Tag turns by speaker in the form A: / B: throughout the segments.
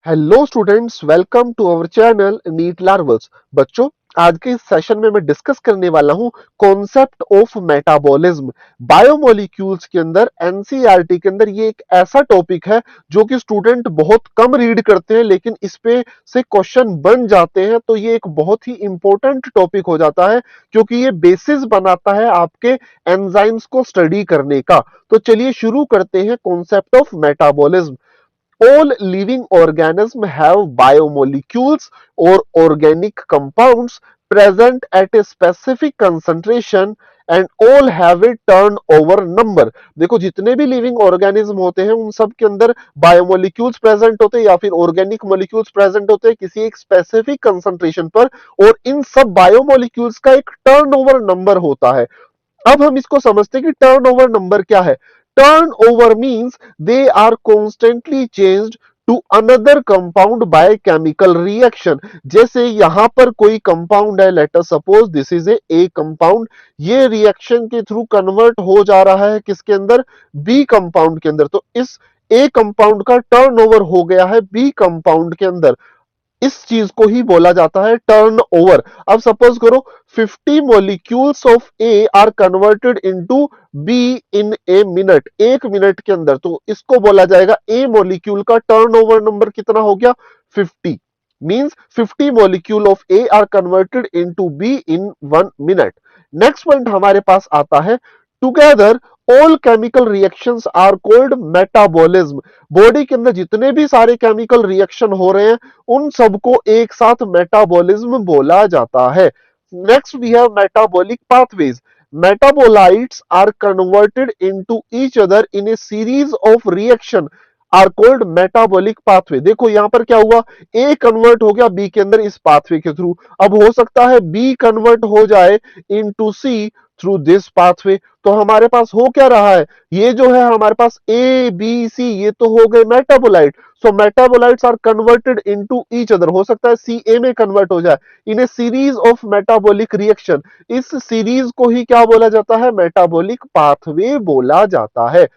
A: Hello students, welcome to our channel NEET larvals. बच्चों, आज के इस सेशन में मैं डिस्कस करने वाला हूं कॉन्सेप्ट ऑफ मेटाबॉलिज्म। बायोमोलिक्यूल्स के अंदर एनसीईआरटी के अंदर ये एक ऐसा टॉपिक है जो कि स्टूडेंट बहुत कम रीड करते हैं, लेकिन इस पे से क्वेश्चन बन जाते हैं। तो ये एक बहुत ही इंपॉर्टेंट टॉपिक हो जाता है क्योंकि ये बेसिस बनाता है आपके एंजाइम्स को स्टडी करने का। तो चलिए शुरू करते हैं concept of metabolism. All living organisms have biomolecules or organic compounds present at a specific concentration and all have a turnover number। देखो, जितने भी लिविंग ऑर्गेनिज्म होते हैं उन सब के अंदर बायोमोलिक्यूल्स प्रेजेंट होते हैं या फिर ऑर्गेनिक मोलिक्यूल्स प्रेजेंट होते हैं किसी एक स्पेसिफिक कंसंट्रेशन पर, और इन सब बायोमोलिक्यूल्स का एक टर्नओवर नंबर होता है। अब हम इसको समझते हैं कि टर्नओवर नंबर क्या है। Turnover means they are constantly changed to another compound by chemical reaction. जैसे यहां पर कोई कंपाउंड है, let us suppose this is a compound. ये रिएक्शन के थ्रू कन्वर्ट हो जा रहा है किसके अंदर? बी कंपाउंड के अंदर। तो इस ए कंपाउंड का टर्नओवर हो गया है बी कंपाउंड के अंदर। इस चीज को ही बोला जाता है टर्न ओवर। अब सपोज करो 50 molecules of A are converted into B in a minute, एक मिनट के अंदर। तो इसको बोला जाएगा ए मॉलिक्यूल का टर्न ओवर नंबर कितना हो गया? 50। Means 50 molecule of A are converted into B in 1 minute. Next point हमारे पास आता है together all chemical reactions are called metabolism. Body के अंदर जितने भी सारे केमिकल रिएक्शन हो रहे हैं उन सबको एक साथ मेटाबॉलिज्म बोला जाता है। Next we have metabolic pathways. Metabolites are converted into each other in a series of reaction are called metabolic pathway. देखो यहां पर क्या हुआ, ए कन्वर्ट हो गया बी के अंदर इस पाथवे के थ्रू। अब हो सकता है बी कन्वर्ट हो जाए into C through this pathway. तो हमारे पास हो क्या रहा है, ये जो है हमारे पास ए बी सी, ये तो हो गए metabolite. So metabolites are converted into each other. हो सकता है सी ए में कन्वर्ट हो जाए in a series of metabolic reaction. इस सीरीज को ही क्या बोला जाता है? मेटाबॉलिक पाथवे बोला जाता है।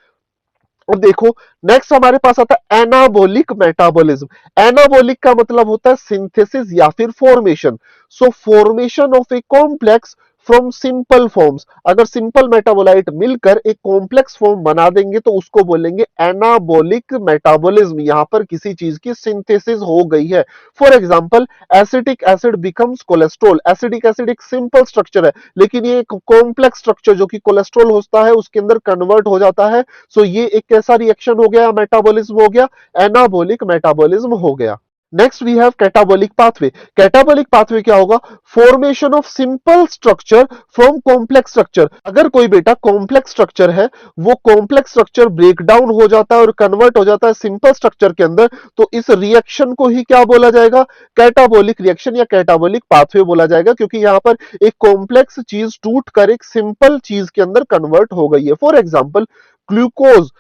A: और देखो नेक्स्ट हमारे पास आता है एनाबोलिक मेटाबॉलिज्म। एनाबोलिक का मतलब होता है सिंथेसिस या फिर formation. So formation of a complex from simple forms. अगर सिंपल मेटाबोलाइट मिलकर एक कॉम्प्लेक्स फॉर्म बना देंगे तो उसको बोलेंगे एनाबोलिक मेटाबॉलिज्म। यहां पर किसी चीज की सिंथेसिस हो गई है। For example acetic acid becomes cholesterol. Acidic acid एक सिंपल स्ट्रक्चर है, लेकिन ये एक कॉम्प्लेक्स स्ट्रक्चर जो कि कोलेस्ट्रॉल होता है उसके अंदर कन्वर्ट हो जाता है। सो ये एक कैसा रिएक्शन हो गया? मेटाबॉलिज्म हो गया, एनाबोलिक मेटाबॉलिज्म हो गया। Next we have catabolic pathway. Catabolic pathway क्या होगा? Formation of simple structure from complex structure. अगर कोई बेटा कॉम्प्लेक्स स्ट्रक्चर है, वो कॉम्प्लेक्स स्ट्रक्चर ब्रेक डाउन हो जाता है और कन्वर्ट हो जाता है सिंपल स्ट्रक्चर के अंदर, तो इस रिएक्शन को ही क्या बोला जाएगा? कैटाबोलिक रिएक्शन या कैटाबोलिक पाथवे बोला जाएगा, क्योंकि यहां पर एक कॉम्प्लेक्स चीज टूट कर एक सिंपल चीज के अंदर कन्वर्ट हो गई है। For example glucose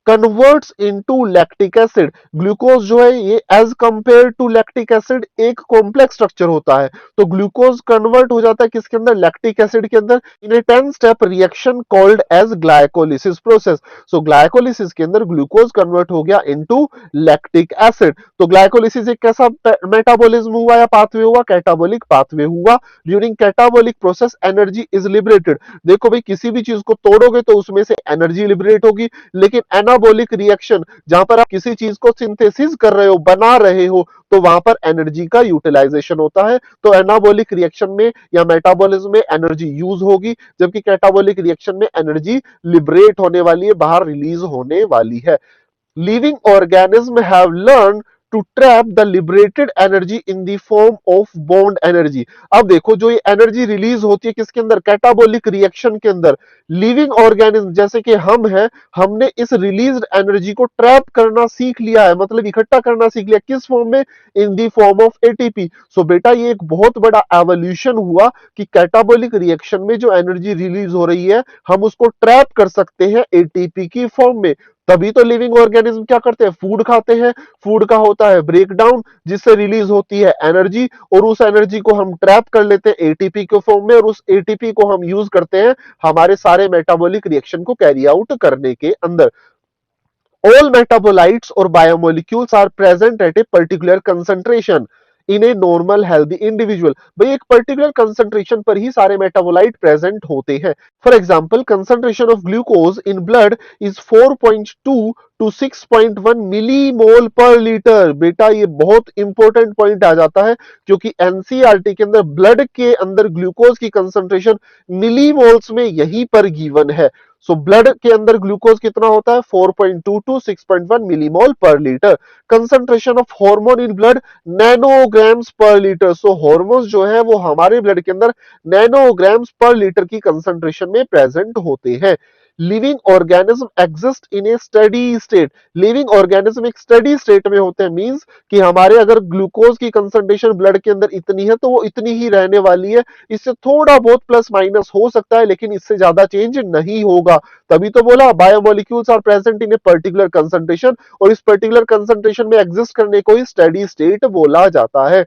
A: converts into lactic acid. Glucose जो है ये as compare to lactic acid एक कॉम्प्लेक्स स्ट्रक्चर होता है, तो ग्लूकोज कन्वर्ट हो जाता है किसके अंदर? लैक्टिक एसिड के अंदर in a 10 step reaction called as glycolysis process. So glycolysis के अंदर ग्लूकोज कन्वर्ट हो गया इनटू लैक्टिक एसिड। तो ग्लाइकोलिसिस एक कैसा मेटाबॉलिज्म हुआ या पाथवे हुआ? कैटाबोलिक पाथवे हुआ। During catabolic process energy is liberated. देखो भाई, किसी भी चीज को तोड़ोगे तो उसमें से एनर्जी लिबरेट होगी, लेकिन एनाबोलिक रिएक्शन जहां पर आप किसी चीज को सिंथेसिस कर रहे हो, बना रहे हो, तो वहां पर एनर्जी का यूटिलाइजेशन होता है। तो एनाबोलिक रिएक्शन में या मेटाबॉलिज्म में एनर्जी यूज होगी, जबकि कैटाबोलिक रिएक्शन में एनर्जी लिबरेट होने वाली है, बाहर रिलीज होने वाली है। Living organisms have learned to trap the liberated energy in the form of bond energy। अब देखो जो ये एनर्जी रिलीज होती है किसके अंदर? कैटाबोलिक रिएक्शन के अंदर। लिविंग ऑर्गेनिज्म जैसे कि हम हैं, हमने इस रिलीज्ड एनर्जी को ट्रैप करना सीख लिया है, मतलब इकट्ठा करना सीख लिया। किस फॉर्म में? इन दी फॉर्म ऑफ एटीपी। सो बेटा ये एक बहुत बड़ा एवोल्यूशन हुआ कि कैटाबोलिक रिएक्शन में जो एनर्जी रिलीज हो रही है हम उसको ट्रैप कर सकते हैं एटीपी की फॉर्म में। तभी तो लिविंग ऑर्गेनिज्म क्या करते हैं? फूड खाते हैं। फूड का होता है ब्रेक डाउन, जिससे रिलीज होती है एनर्जी, और उस एनर्जी को हम ट्रैप कर लेते हैं एटीपी के फॉर्म में, और उस एटीपी को हम यूज करते हैं हमारे सारे मेटाबॉलिक रिएक्शन को कैरी आउट करने के अंदर। All metabolites or biomolecules are present at a particular concentration in a normal healthy individual. भाई एक पर्टिकुलर कंसंट्रेशन पर ही सारे मेटाबोलाइट प्रेजेंट होते हैं. For example concentration of glucose in blood is 4.2 to 6.1 millimole per litre. बेटा ये बहुत important point आ जाता है क्योंकि एनसीईआरटी के अंदर ब्लड के अंदर ग्लूकोज की कंसंट्रेशन मिलीमोल्स में यहीं पर गिवन है. सो ब्लड के अंदर ग्लूकोज कितना होता है 4.2 to 6.1 millimole per litre. Concentration of hormone in blood nanograms पर लीटर. सो हार्मोन्स जो है वो हमारे ब्लड के अंदर नैनोग्राम्स पर लीटर की कंसंट्रेशन में प्रेजेंट होते हैं. Living organism exist in A steady state. Living organism एक स्टडी स्टेट में होते हैं मींस कि हमारे अगर ग्लूकोज की कंसंट्रेशन ब्लड के अंदर इतनी है तो वो इतनी ही रहने वाली है. इससे थोड़ा बहुत प्लस माइनस हो सकता है लेकिन इससे ज्यादा चेंज नहीं होगा. तभी तो बोला biomolecules are present in a particular concentration और इस पर्टिकुलर कंसंट्रेशन में एग्जिस्ट करने को ही स्टडी स्टेट बोला जाता है.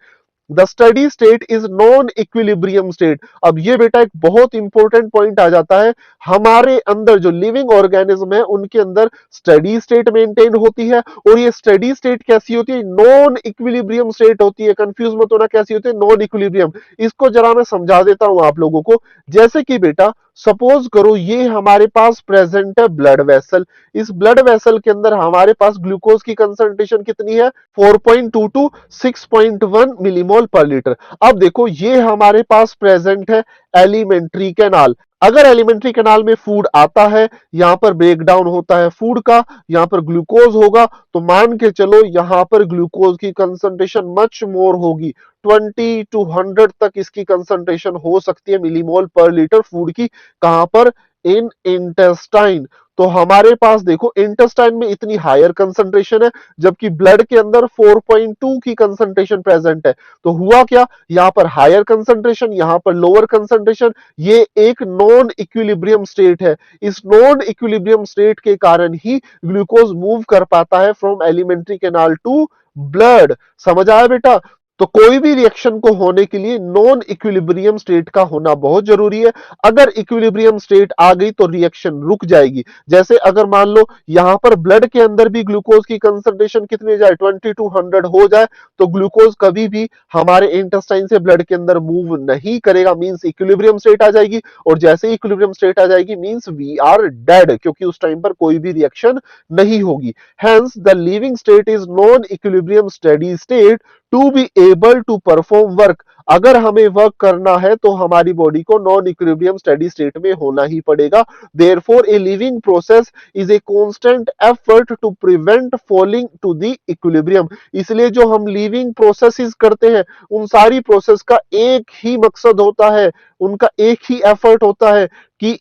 A: The steady state is non equilibrium state. अब ये बेटा एक बहुत इंपॉर्टेंट पॉइंट आ जाता है. हमारे अंदर जो लिविंग ऑर्गेनिज्म है उनके अंदर स्टडी स्टेट मेंटेन होती है और ये स्टडी स्टेट कैसी होती है नॉन इक्विलिब्रियम स्टेट होती है. कंफ्यूज मत होना कैसी होती है नॉन इक्विलिब्रियम. इसको जरा मैं समझा देता हूं आप लोगों को. जैसे कि बेटा सपोज करो ये हमारे पास प्रेजेंट है ब्लड वेसल. इस ब्लड वेसल के अंदर हमारे पास ग्लूकोज की कंसंट्रेशन कितनी है 4.2 टू 6.1 मिलीमोल पर लीटर. अब देखो ये हमारे पास प्रेजेंट है एलिमेंट्री कैनाल. अगर एलिमेंट्री कैनाल में फूड आता है यहां पर ब्रेक डाउन होता है फूड का, यहां पर ग्लूकोज होगा तो मान के चलो यहां पर ग्लूकोज की कंसंट्रेशन मच मोर होगी. 20 टू 100 तक इसकी कंसंट्रेशन हो सकती है मिलीमोल पर लीटर फूड की. कहां पर इन इंटेस्टाइन. तो हमारे पास देखो इंटेस्टाइन में इतनी हायर कंसंट्रेशन है जबकि ब्लड के अंदर 4.2 की कंसंट्रेशन प्रेजेंट है. तो हुआ क्या यहां पर हायर कंसंट्रेशन यहां पर लोअर कंसंट्रेशन. ये एक नॉन इक्विलिब्रियम स्टेट है. इस नॉन इक्विलिब्रियम स्टेट के कारण ही ग्लूकोज मूव कर पाता है from alimentary canal to blood. समझ आया बेटा. तो कोई भी रिएक्शन को होने के लिए नॉन इक्विलिब्रियम स्टेट का होना बहुत जरूरी है. अगर इक्विलिब्रियम स्टेट आ गई तो रिएक्शन रुक जाएगी. जैसे अगर मान लो यहां पर ब्लड के अंदर भी ग्लूकोज की कंसंट्रेशन कितनी जाए 20 टू 100 हो जाए तो ग्लूकोज कभी भी हमारे इंटेस्टाइन से ब्लड के अंदर मूव नहीं करेगा मींस इक्विलिब्रियम स्टेट आ जाएगी. और जैसे ही इक्विलिब्रियम स्टेट आ जाएगी मींस वी आर डेड क्योंकि उस टाइम पर कोई भी रिएक्शन नहीं होगी. Hence the living state is non equilibrium steady state to be able to perform work. अगर हमें वर्क करना है तो हमारी बॉडी को नॉन इक्विलिब्रियम स्टेडी स्टेट में होना ही पड़ेगा. Therefore a living process is a constant effort to prevent falling to the equilibrium. इसलिए जो हम लिविंग प्रोसेसेस करते हैं उन सारी प्रोसेस का एक ही मकसद होता है, उनका एक ही एफर्ट होता है कि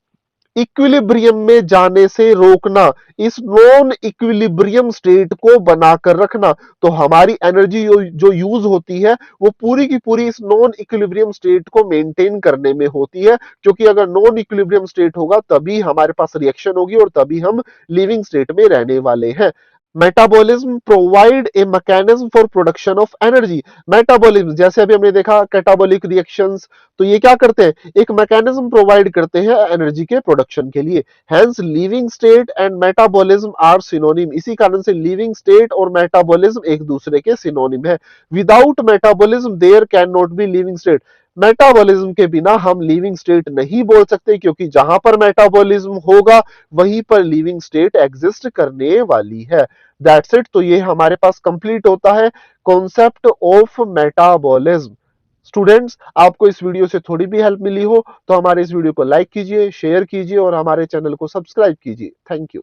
A: इक्विलिब्रियम में जाने से रोकना, इस नॉन इक्विलिब्रियम स्टेट को बनाकर रखना. तो हमारी एनर्जी जो यूज होती है वो पूरी की पूरी इस नॉन इक्विलिब्रियम स्टेट को मेंटेन करने में होती है क्योंकि अगर नॉन इक्विलिब्रियम स्टेट होगा तभी हमारे पास रिएक्शन होगी और तभी हम लिविंग स्टेट में रहने वाले हैं. Metabolism provide a mechanism for production of energy. Metabolism जैसे अभी हमने देखा कैटाबॉलिक रिएक्शंस तो ये क्या करते हैं एक मैकेनिज्म प्रोवाइड करते हैं एनर्जी के प्रोडक्शन के लिए. Hence living state and metabolism are synonym. इसी कारण से लिविंग स्टेट और मेटाबॉलिज्म एक दूसरे के सिनोनिम है. Without metabolism there can not be living state. Metabolism के बिना हम लिविंग स्टेट नहीं बोल सकते क्योंकि जहां पर मेटाबॉलिज्म होगा वहीं पर लिविंग स्टेट एग्जिस्ट करने वाली है. That's it. तो ये हमारे पास कंप्लीट होता है कॉन्सेप्ट ऑफ मेटाबॉलिज्म. स्टूडेंट्स आपको इस वीडियो से थोड़ी भी हेल्प मिली हो तो हमारे इस वीडियो को लाइक कीजिए शेयर कीजिए और हमारे चैनल को सब्सक्राइब कीजिए. Thank you.